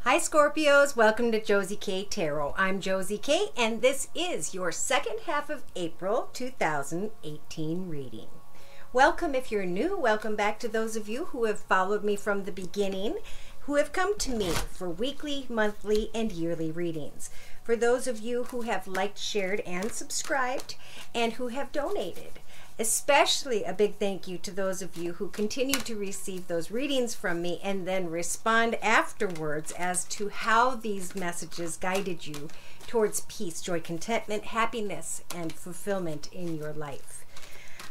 Hi Scorpios, welcome to Josie K Tarot. I'm Josie K and this is your second half of April 2018 reading. Welcome if you're new, welcome back to those of you who have followed me from the beginning, who have come to me for weekly, monthly, and yearly readings. For those of you who have liked, shared, and subscribed, and who have donated. Especially a big thank you to those of you who continue to receive those readings from me and then respond afterwards as to how these messages guided you towards peace, joy, contentment, happiness, and fulfillment in your life.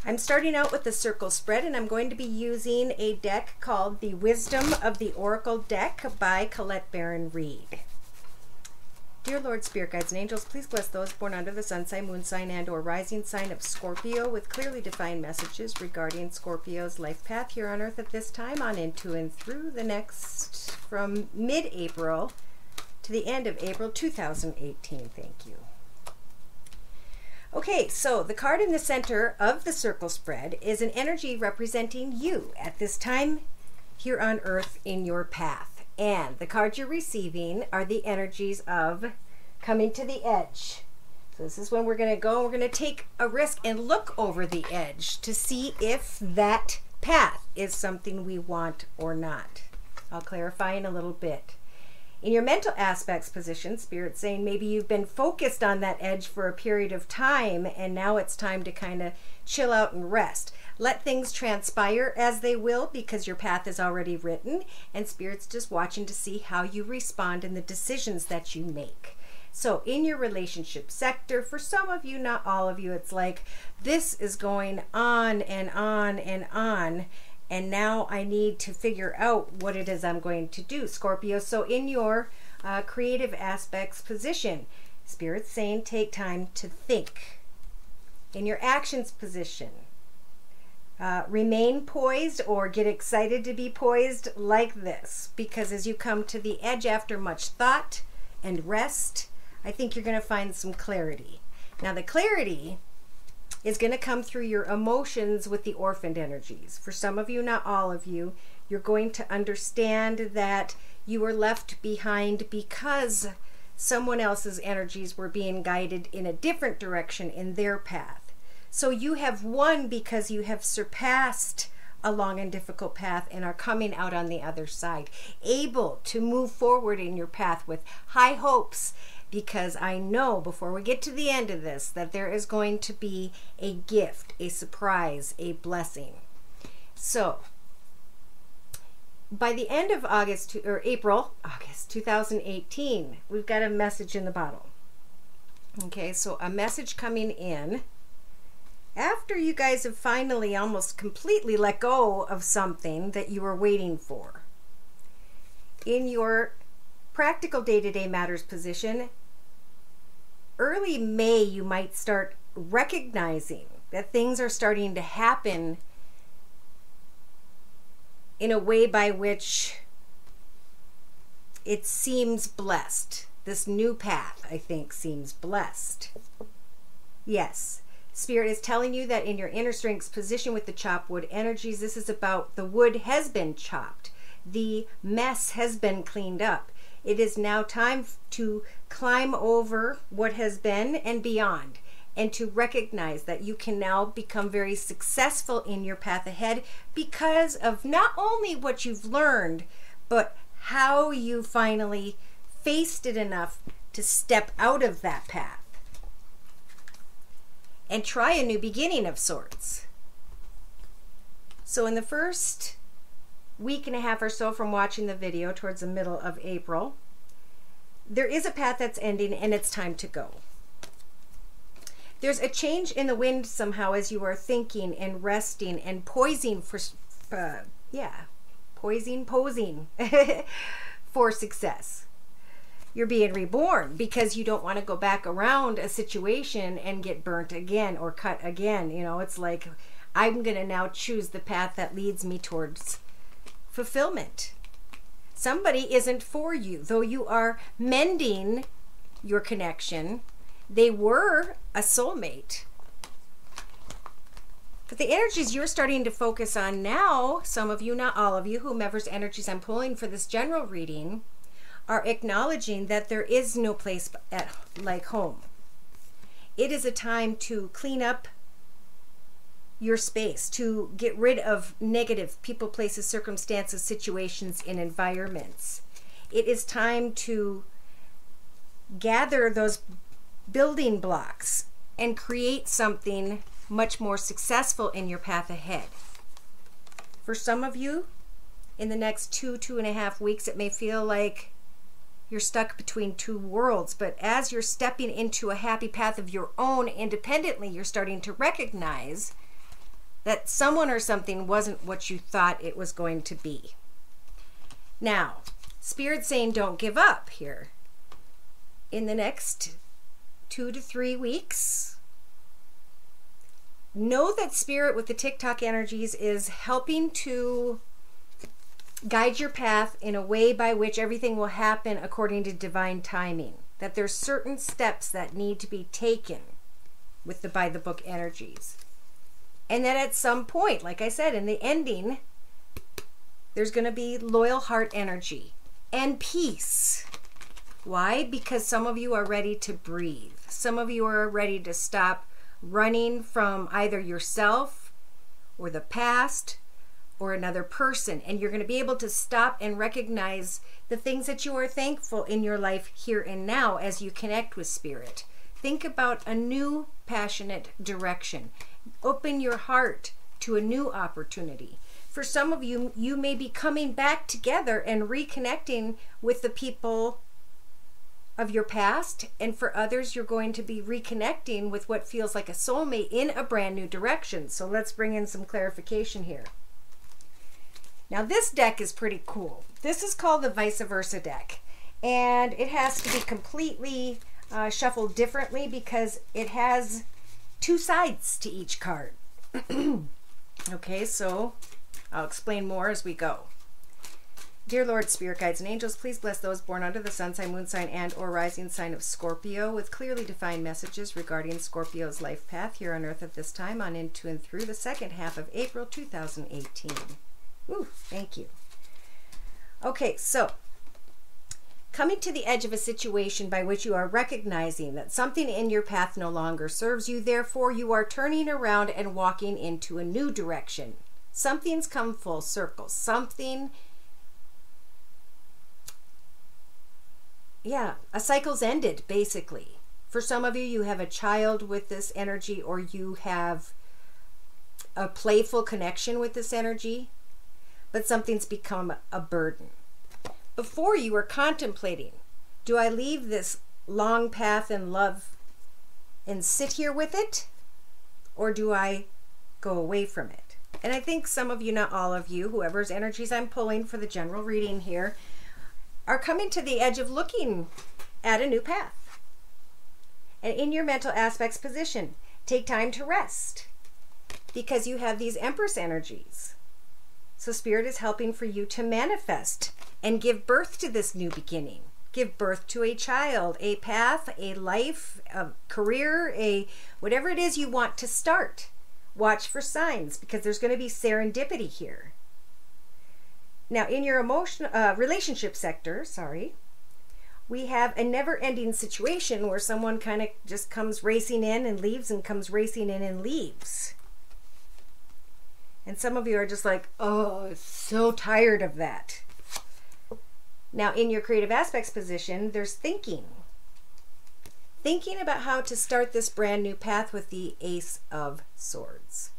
I'm starting out with the circle spread, and I'm going to be using a deck called the Wisdom of the Oracle deck by Colette Baron Reed. Dear Lord, Spirit Guides, and Angels, please bless those born under the sun sign, moon sign, and or rising sign of Scorpio with clearly defined messages regarding Scorpio's life path here on Earth at this time, on into and through the next, from mid-April to the end of April 2018. Thank you. Okay, so the card in the center of the circle spread is an energy representing you at this time here on Earth in your path. And the cards you're receiving are the energies of coming to the edge. So this is when we're going to go, we're going to take a risk and look over the edge to see if that path is something we want or not. I'll clarify in a little bit. In your mental aspects position, Spirit's saying maybe you've been focused on that edge for a period of time and now it's time to kind of chill out and rest. Let things transpire as they will because your path is already written and Spirit's just watching to see how you respond in the decisions that you make. So in your relationship sector, for some of you, not all of you, it's like this is going on and on and on. And now I need to figure out what it is I'm going to do, Scorpio. So in your creative aspects position, Spirit's saying take time to think. In your actions position, remain poised or get excited to be poised like this. Because as you come to the edge after much thought and rest, I think you're going to find some clarity. Now the clarity is going to come through your emotions with the orphaned energies. For some of you, not all of you, you're going to understand that you were left behind because someone else's energies were being guided in a different direction in their path. So you have won because you have surpassed a long and difficult path and are coming out on the other side, able to move forward in your path with high hopes. Because I know before we get to the end of this that there is going to be a gift, a surprise, a blessing. So by the end of April 2018, we've got a message in the bottle. Okay, so a message coming in after you guys have finally almost completely let go of something that you were waiting for. In your practical day-to-day matters position, early May you might start recognizing that things are starting to happen in a way by which it seems blessed. This new path, I think, seems blessed. Yes, Spirit is telling you that in your inner strengths position with the chopped wood energies, this is about the wood has been chopped. The mess has been cleaned up. It is now time to climb over what has been and beyond, and to recognize that you can now become very successful in your path ahead because of not only what you've learned, but how you finally faced it enough to step out of that path and try a new beginning of sorts. So in the first week and a half or so from watching the video towards the middle of April, there is a path that's ending and it's time to go. There's a change in the wind somehow as you are thinking and resting and posing for for success. You're being reborn because you don't want to go back around a situation and get burnt again or cut again. You know, it's like I'm going to now choose the path that leads me towards fulfillment. Somebody isn't for you, though you are mending your connection. They were a soulmate. But the energies you're starting to focus on now, some of you, not all of you, whomever's energies I'm pulling for this general reading, are acknowledging that there is no place like home. It is a time to clean up your space, to get rid of negative people, places, circumstances, situations, and environments. It is time to gather those building blocks and create something much more successful in your path ahead. For some of you, in the next 2.5 weeks, it may feel like you're stuck between two worlds, but as you're stepping into a happy path of your own independently, you're starting to recognize that someone or something wasn't what you thought it was going to be. Now, Spirit's saying don't give up here. In the next 2 to 3 weeks, know that Spirit with the TikTok energies is helping to guide your path in a way by which everything will happen according to divine timing. That there's certain steps that need to be taken with the by the book energies. And that at some point, like I said, in the ending, there's going to be loyal heart energy and peace. Why? Because some of you are ready to breathe. Some of you are ready to stop running from either yourself or the past or another person, and you're going to be able to stop and recognize the things that you are thankful in your life here and now as you connect with Spirit. Think about a new passionate direction. Open your heart to a new opportunity. For some of you, you may be coming back together and reconnecting with the people of your past, and for others, you're going to be reconnecting with what feels like a soulmate in a brand new direction. So let's bring in some clarification here. Now this deck is pretty cool. This is called the Vice Versa deck, and it has to be completely shuffled differently because it has 2 sides to each card. Okay, so I'll explain more as we go. Dear Lord, Spirit Guides and Angels, please bless those born under the sun sign, moon sign, and or rising sign of Scorpio with clearly defined messages regarding Scorpio's life path here on Earth at this time on into and through the second half of April 2018. Ooh, thank you. Okay, so coming to the edge of a situation by which you are recognizing that something in your path no longer serves you, therefore you are turning around and walking into a new direction. Something's come full circle. Something, yeah, a cycle's ended, basically. For some of you, you have a child with this energy, or you have a playful connection with this energy, but something's become a burden. Before, you were contemplating, do I leave this long path in love and sit here with it, or do I go away from it? And I think some of you, not all of you, whoever's energies I'm pulling for the general reading here, are coming to the edge of looking at a new path. And in your mental aspects position, take time to rest, because you have these Empress energies. So Spirit is helping for you to manifest and give birth to this new beginning. Give birth to a child, a path, a life, a career, a whatever it is you want to start. Watch for signs, because there's going to be serendipity here. Now, in your relationship sector, we have a never-ending situation where someone kind of just comes racing in and leaves and comes racing in and leaves. And some of you are just like, oh, so tired of that. Now, in your creative aspects position, there's thinking. Thinking about how to start this brand new path with the Ace of Swords.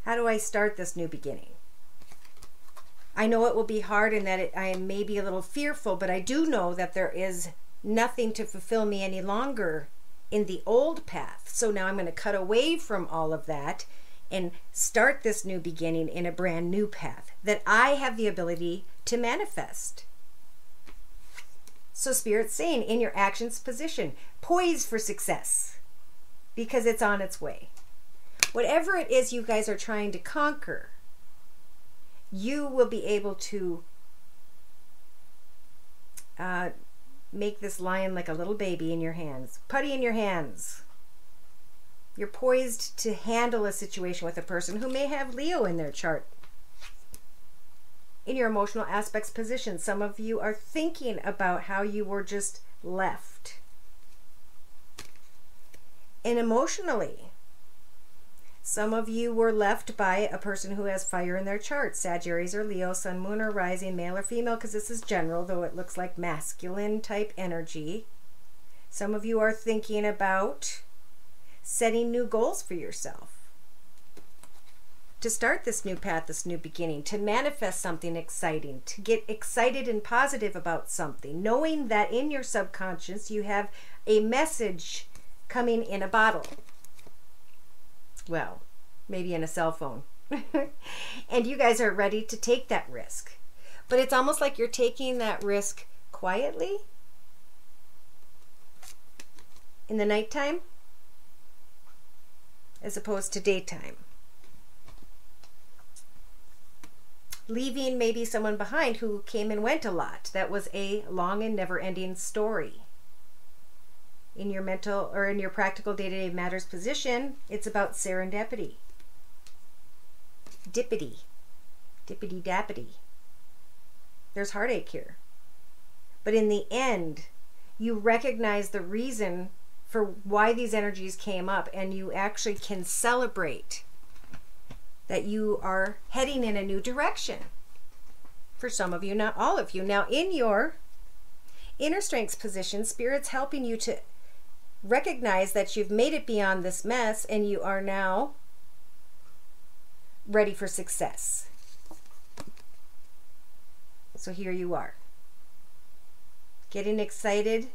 How do I start this new beginning? I know it will be hard and that I am maybe a little fearful, but I do know that there is nothing to fulfill me any longer in the old path. So now I'm going to cut away from all of that and start this new beginning in a brand new path that I have the ability to manifest. So Spirit's saying, in your actions position, poise for success, because it's on its way. Whatever it is you guys are trying to conquer, you will be able to make this lion like a little baby in your hands. Putty in your hands. You're poised to handle a situation with a person who may have Leo in their chart. in your emotional aspects position. Some of you are thinking about how you were just left. And emotionally, some of you were left by a person who has fire in their chart, Sagittarius or Leo, Sun, Moon, or Rising, male or female, because this is general, though it looks like masculine type energy. Some of you are thinking about setting new goals for yourself, to start this new path, this new beginning, to manifest something exciting, to get excited and positive about something, knowing that in your subconscious you have a message coming in a bottle. Well, maybe in a cell phone. And you guys are ready to take that risk. But it's almost like you're taking that risk quietly in the nighttime as opposed to daytime. Leaving maybe someone behind who came and went a lot. That was a long and never-ending story. In your mental or in your practical day-to-day matters position, it's about serendipity. Dippity. Dippity-dappity. There's heartache here. But in the end, you recognize the reason for why these energies came up, and you actually can celebrate that you are heading in a new direction. For some of you, not all of you. Now, in your inner strengths position, Spirit's helping you to recognize that you've made it beyond this mess and you are now ready for success. So here you are, getting excited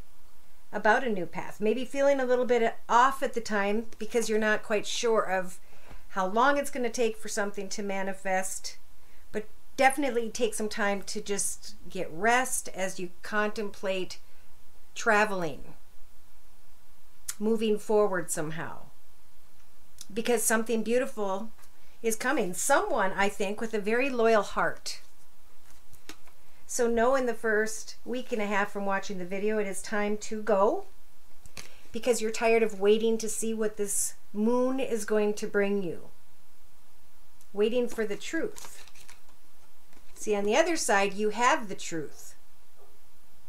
about a new path, maybe feeling a little bit off at the time because you're not quite sure of how long it's going to take for something to manifest, but definitely take some time to just get rest as you contemplate traveling, moving forward somehow, because something beautiful is coming. Someone, I think, with a very loyal heart. So know in the first week and a half from watching the video, it is time to go, because you're tired of waiting to see what this moon is going to bring you. Waiting for the truth. See, on the other side, you have the truth,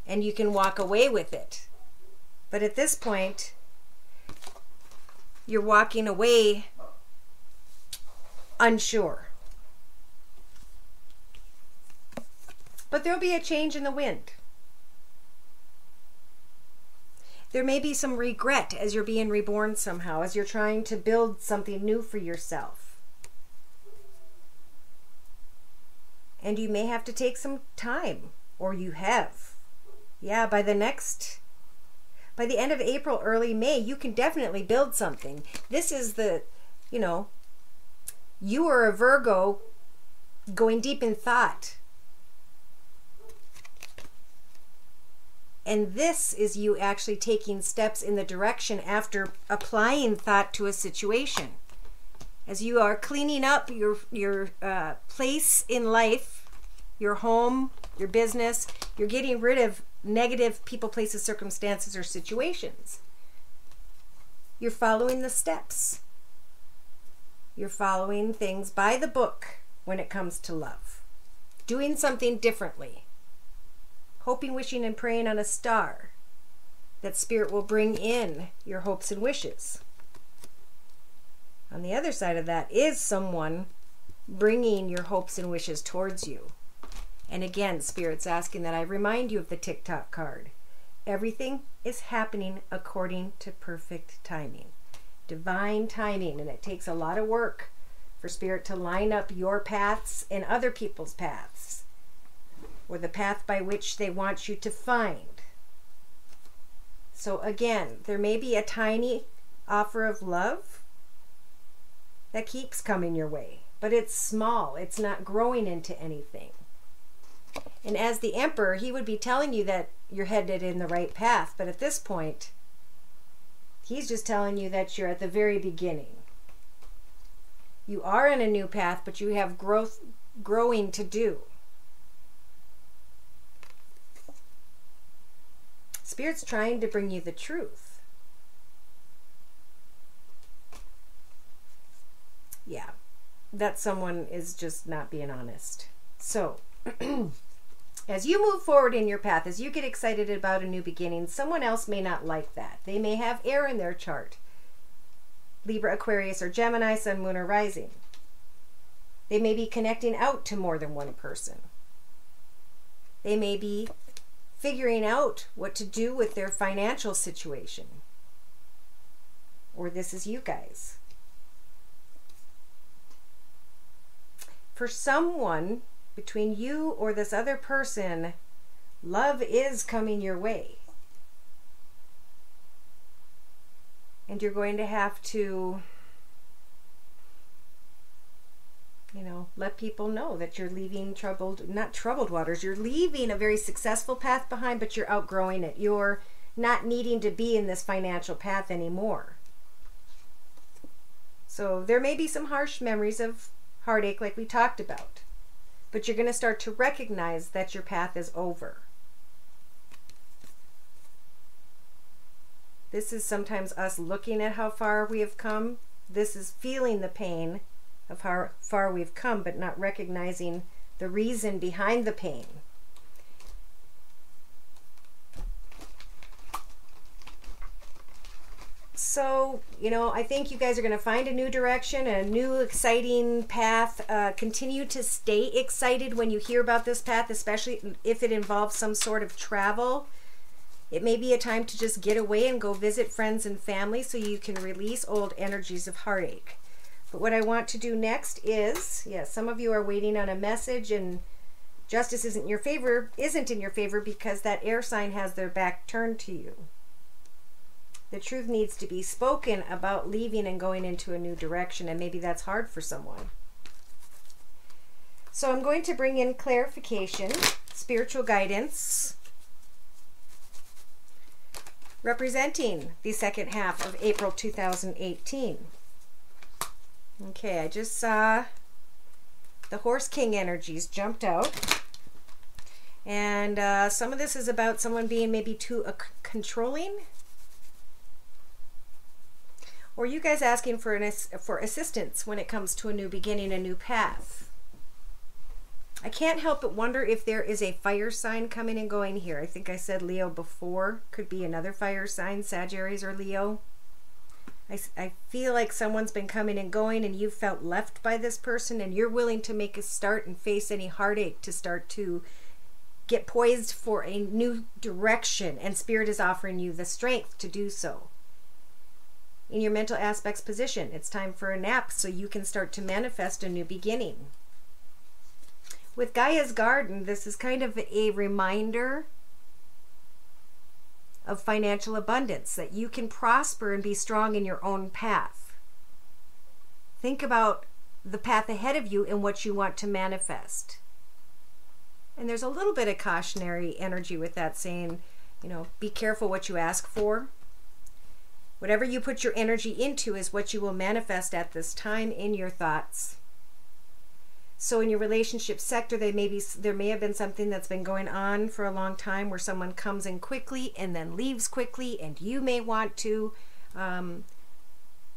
and you can walk away with it. But at this point, you're walking away unsure. But there'll be a change in the wind. There may be some regret as you're being reborn somehow, as you're trying to build something new for yourself. And you may have to take some time, or you have. Yeah, by the end of April, early May, you can definitely build something. This is the, you are a Virgo going deep in thought. And this is you actually taking steps in the direction after applying thought to a situation. As you are cleaning up your place in life, your home, your business, you're getting rid of negative people, places, circumstances, or situations. You're following the steps. You're following things by the book when it comes to love. Doing something differently. Hoping, wishing, and praying on a star that Spirit will bring in your hopes and wishes. On the other side of that is someone bringing your hopes and wishes towards you. And again, Spirit's asking that I remind you of the TikTok card. Everything is happening according to perfect timing. Divine timing. And it takes a lot of work for Spirit to line up your paths and other people's paths, or the path by which they want you to find. So again, there may be a tiny offer of love that keeps coming your way, but it's small. It's not growing into anything. And as the Emperor, he would be telling you that you're headed in the right path, but at this point, he's just telling you that you're at the very beginning. You are in a new path, but you have growing to do. Spirit's trying to bring you the truth. Yeah, that someone is just not being honest. So, As you move forward in your path, as you get excited about a new beginning, someone else may not like that. They may have air in their chart. Libra, Aquarius, or Gemini, Sun, Moon, or Rising. They may be connecting out to more than one person. They may be figuring out what to do with their financial situation. Or this is you guys. For someone, between you or this other person, love is coming your way. And you're going to have to, let people know that you're leaving not troubled waters. You're leaving a very successful path behind, but you're outgrowing it. You're not needing to be in this financial path anymore. So there may be some harsh memories of heartache like we talked about, but you're going to start to recognize that your path is over. This is sometimes us looking at how far we have come. This is feeling the pain of how far we've come, but not recognizing the reason behind the pain. So, I think you guys are going to find a new direction, a new exciting path. Continue to stay excited when you hear about this path, especially if it involves some sort of travel. It may be a time to just get away and go visit friends and family so you can release old energies of heartache. But what I want to do next is, some of you are waiting on a message and justice isn't in your favor because that air sign has their back turned to you. The truth needs to be spoken about leaving and going into a new direction, and maybe that's hard for someone. So I'm going to bring in clarification, spiritual guidance, representing the second half of April 2018. Okay, I just saw the Horse King energies jumped out. And some of this is about someone being maybe too controlling. Or you guys asking for assistance when it comes to a new beginning, a new path. I can't help but wonder if there is a fire sign coming and going here. I think I said Leo before. Could be another fire sign, Sagittarius or Leo. I feel like someone's been coming and going and you felt left by this person, and you're willing to make a start and face any heartache to start to get poised for a new direction, and Spirit is offering you the strength to do so. In your mental aspects position, it's time for a nap so you can start to manifest a new beginning. With Gaia's Garden, this is kind of a reminder of financial abundance, that you can prosper and be strong in your own path. Think about the path ahead of you and what you want to manifest. And there's a little bit of cautionary energy with that, saying, be careful what you ask for. Whatever you put your energy into is what you will manifest at this time in your thoughts. So in your relationship sector, there may have been something that's been going on for a long time where someone comes in quickly and then leaves quickly, and you may want to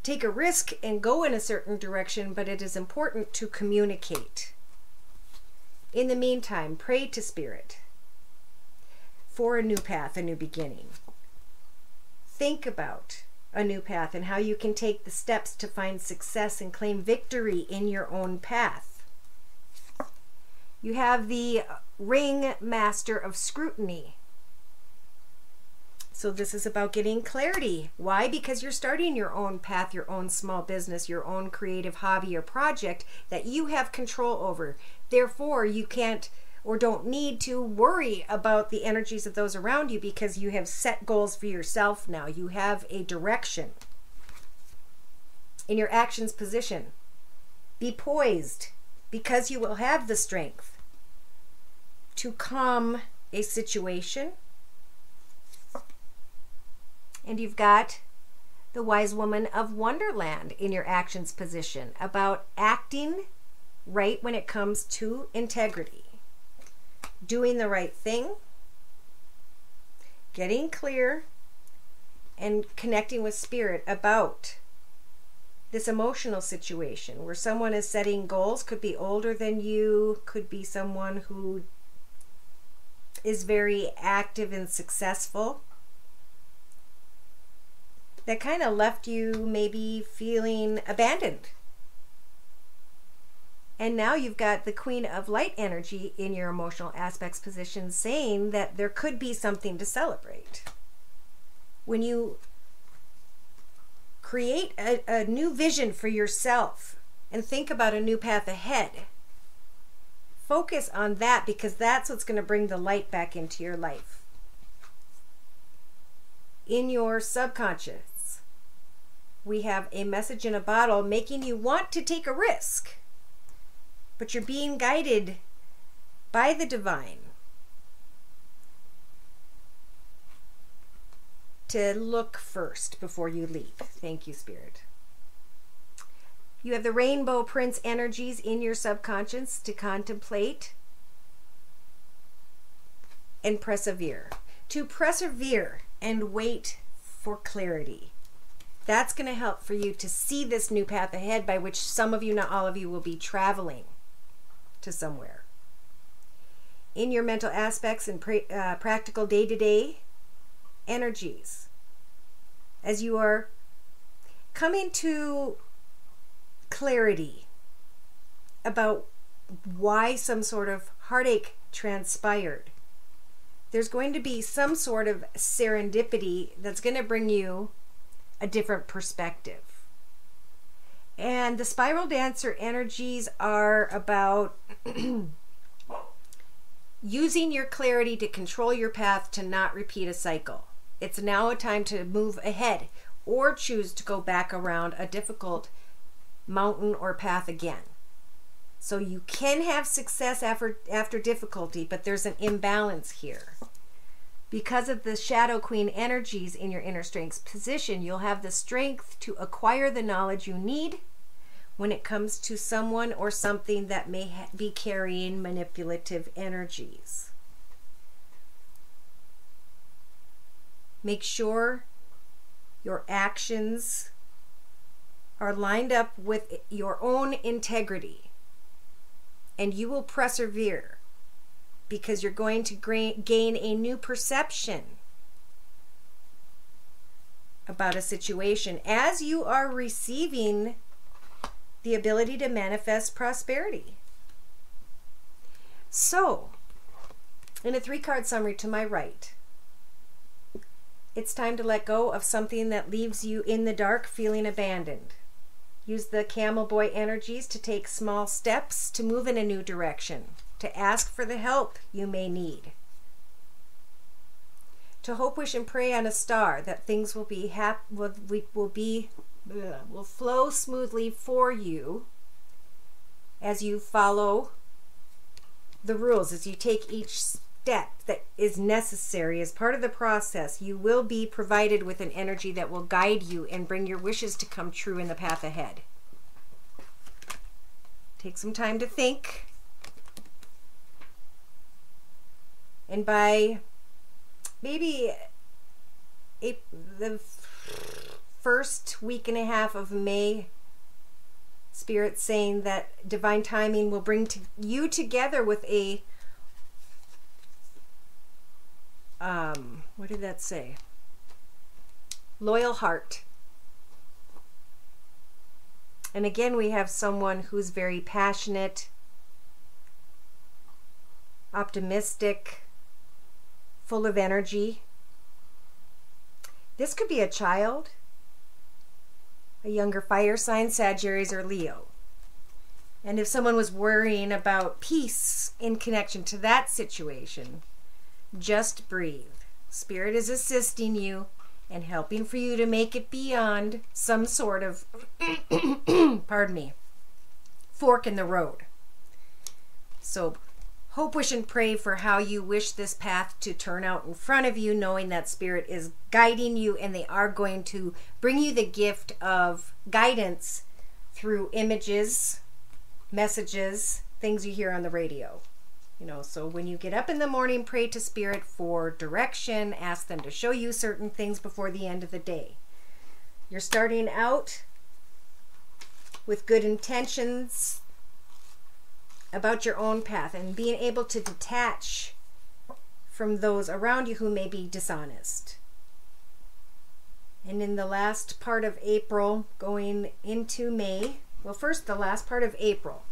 take a risk and go in a certain direction, but it is important to communicate. In the meantime, pray to Spirit for a new path, a new beginning. Think about a new path and how you can take the steps to find success and claim victory in your own path. You have the Ring Master of Scrutiny. So this is about getting clarity. Why? Because you're starting your own path, your own small business, your own creative hobby or project that you have control over. Therefore, you can't or don't need to worry about the energies of those around you, because you have set goals for yourself now. You have a direction. In your actions position, be poised, because you will have the strength to calm a situation. And you've got the Wise Woman of Wonderland in your actions position, about acting right when it comes to integrity, doing the right thing, getting clear, and connecting with Spirit about this emotional situation where someone is setting goals. Could be older than you, could be someone who is very active and successful, that kind of left you maybe feeling abandoned. And now you've got the Queen of Light energy in your emotional aspects position, saying that there could be something to celebrate. When you create a new vision for yourself and think about a new path ahead, focus on that, because that's what's going to bring the light back into your life. In your subconscious, we have a message in a bottle making you want to take a risk, but you're being guided by the divine to look first before you leap. Thank you, Spirit. You have the Rainbow Prince energies in your subconscious to contemplate and persevere. To persevere and wait for clarity. That's going to help for you to see this new path ahead, by which some of you, not all of you, will be traveling to somewhere. In your mental aspects and practical day-to-day energies, as you are coming to clarity about why some sort of heartache transpired, there's going to be some sort of serendipity that's going to bring you a different perspective. And the Spiral Dancer energies are about using your clarity to control your path, to not repeat a cycle. It's now a time to move ahead or choose to go back around a difficult mountain or path again. So you can have success after difficulty, but there's an imbalance here. Because of the Shadow Queen energies in your inner strength position, you'll have the strength to acquire the knowledge you need when it comes to someone or something that may be carrying manipulative energies. Make sure your actions are lined up with your own integrity, and you will persevere, because you're going to gain a new perception about a situation as you are receiving the ability to manifest prosperity. So, in a 3-card summary to my right, it's time to let go of something that leaves you in the dark feeling abandoned. Use the Camel Boy energies to take small steps to move in a new direction, to ask for the help you may need, to hope, wish, and pray on a star that things will flow smoothly for you as you follow the rules, as you take each step that is necessary as part of the process. You will be provided with an energy that will guide you and bring your wishes to come true in the path ahead. Take some time to think. And by maybe the first week and a half of May, Spirit's saying that divine timing will bring you together with a what did that say? Loyal heart. And again, we have someone who's very passionate, optimistic, full of energy. This could be a child, a younger fire sign, Sagittarius or Leo. And if someone was worrying about peace in connection to that situation, just breathe. Spirit is assisting you and helping for you to make it beyond some sort of pardon me, fork in the road. So hope, wish, and pray for how you wish this path to turn out in front of you, knowing that Spirit is guiding you, and they are going to bring you the gift of guidance through images, messages, things you hear on the radio. You know, so when you get up in the morning, pray to Spirit for direction. Ask them to show you certain things before the end of the day. You're starting out with good intentions about your own path, and being able to detach from those around you who may be dishonest. And in the last part of April, going into May, well, first the last part of April,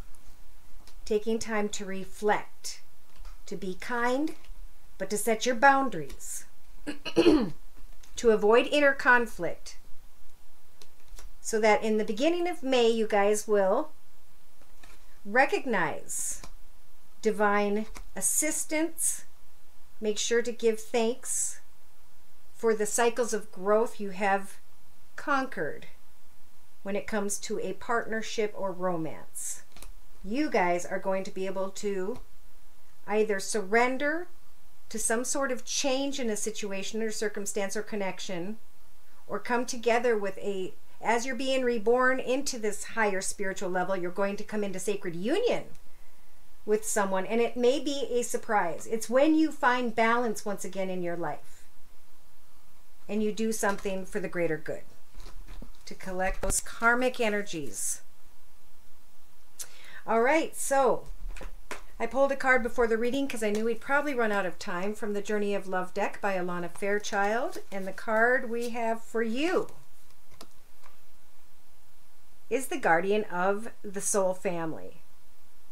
taking time to reflect, to be kind, but to set your boundaries, to avoid inner conflict, so that in the beginning of May, you guys will recognize divine assistance. Make sure to give thanks for the cycles of growth you have conquered when it comes to a partnership or romance. You guys are going to be able to either surrender to some sort of change in a situation or circumstance or connection, or come together with as you're being reborn into this higher spiritual level, you're going to come into sacred union with someone, and it may be a surprise. It's when you find balance once again in your life and you do something for the greater good to collect those karmic energies. All right, so I pulled a card before the reading because I knew we'd probably run out of time, from the Journey of Love deck by Alana Fairchild, and the card we have for you is the Guardian of the Soul Family.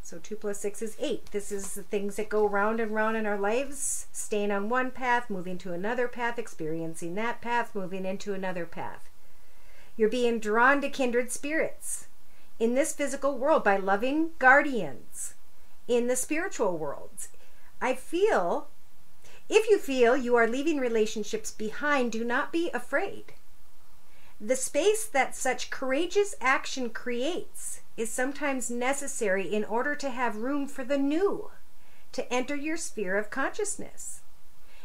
So 2 + 6 is 8. This is the things that go round and round in our lives, staying on one path, moving to another path, experiencing that path, moving into another path. You're being drawn to kindred spirits in this physical world by loving guardians in the spiritual worlds. If you feel you are leaving relationships behind, do not be afraid. The space that such courageous action creates is sometimes necessary in order to have room for the new to enter your sphere of consciousness.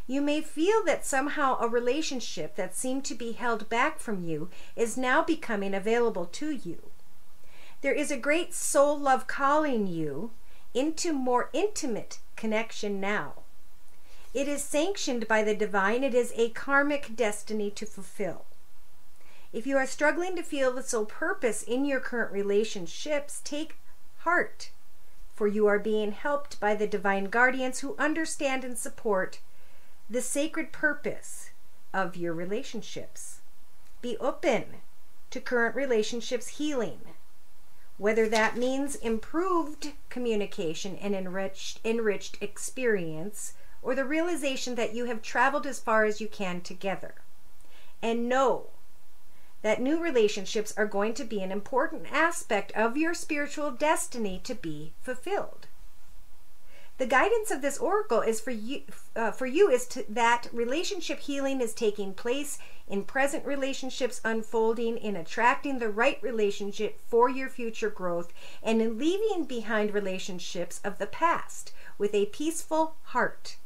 You may feel that somehow a relationship that seemed to be held back from you is now becoming available to you. There is a great soul love calling you into more intimate connection now. It is sanctioned by the divine. It is a karmic destiny to fulfill. If you are struggling to feel the soul purpose in your current relationships, take heart, for you are being helped by the divine guardians who understand and support the sacred purpose of your relationships. Be open to current relationships healing, whether that means improved communication and enriched experience, or the realization that you have traveled as far as you can together. And know that new relationships are going to be an important aspect of your spiritual destiny to be fulfilled. The guidance of this oracle is for you that relationship healing is taking place in present relationships unfolding, in attracting the right relationship for your future growth, and in leaving behind relationships of the past with a peaceful heart.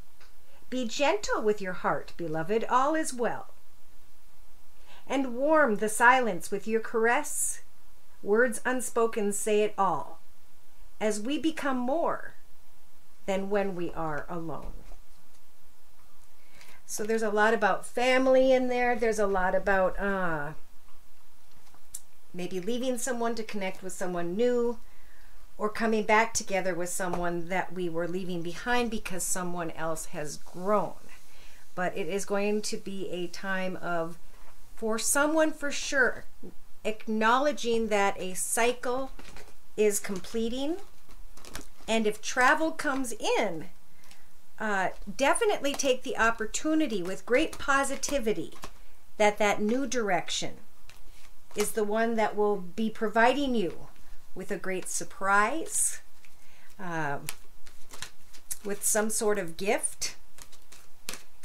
Be gentle with your heart, beloved, all is well. And warm the silence with your caress. Words unspoken say it all, as we become more than when we are alone. So there's a lot about family in there. There's a lot about maybe leaving someone to connect with someone new, or coming back together with someone that we were leaving behind because someone else has grown. But it is going to be a time of, for someone for sure, acknowledging that a cycle is completing. And if travel comes in, definitely take the opportunity with great positivity that new direction is the one that will be providing you with a great surprise, with some sort of gift.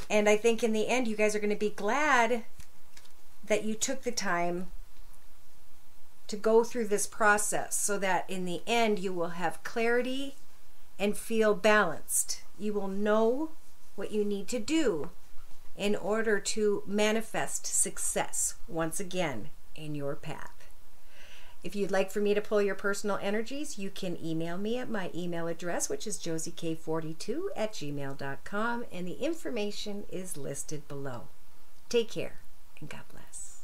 And I think in the end, you guys are going to be glad that you took the time to go through this process, so that in the end you will have clarity and feel balanced. You will know what you need to do in order to manifest success once again in your path. If you'd like for me to pull your personal energies, you can email me at my email address, which is josiek42@gmail.com, and the information is listed below. Take care and God bless.